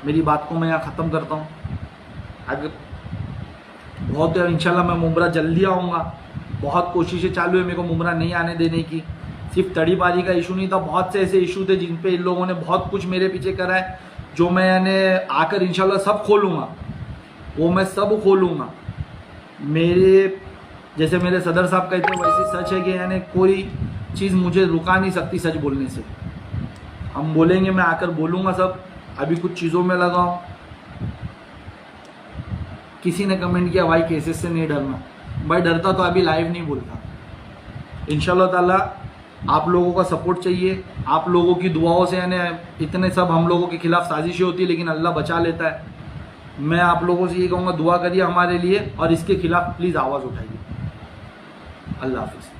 मेरी बात को मैं यहाँ ख़त्म करता हूँ। अगर बहुत इंशाल्लाह मैं मुमरा जल्दी आऊँगा। बहुत कोशिशें चालू है मेरे को मुमरा नहीं आने देने की। सिर्फ तड़ीबारी का इशू नहीं था, बहुत से ऐसे इशू थे जिन पे इन लोगों ने बहुत कुछ मेरे पीछे करा है, जो मैं यानी आकर इंशाल्लाह सब खोलूँगा, वो मैं सब खोलूँगा। मेरे जैसे मेरे सदर साहब कहते हैं वैसे सच है कि यानी कोई चीज़ मुझे रुका नहीं सकती सच बोलने से। हम बोलेंगे, मैं आकर बोलूँगा सब। अभी कुछ चीज़ों में लगा हूँ। किसी ने कमेंट किया भाई केसेस से नहीं डरना। भाई डरता तो अभी लाइव नहीं बोलता। इंशाल्लाह ताला आप लोगों का सपोर्ट चाहिए, आप लोगों की दुआओं से। यानी इतने सब हम लोगों के खिलाफ साजिशें होती है लेकिन अल्लाह बचा लेता है। मैं आप लोगों से ये कहूँगा दुआ करिए हमारे लिए और इसके खिलाफ प्लीज़ आवाज़ उठाइए। अल्लाह हाफिज़।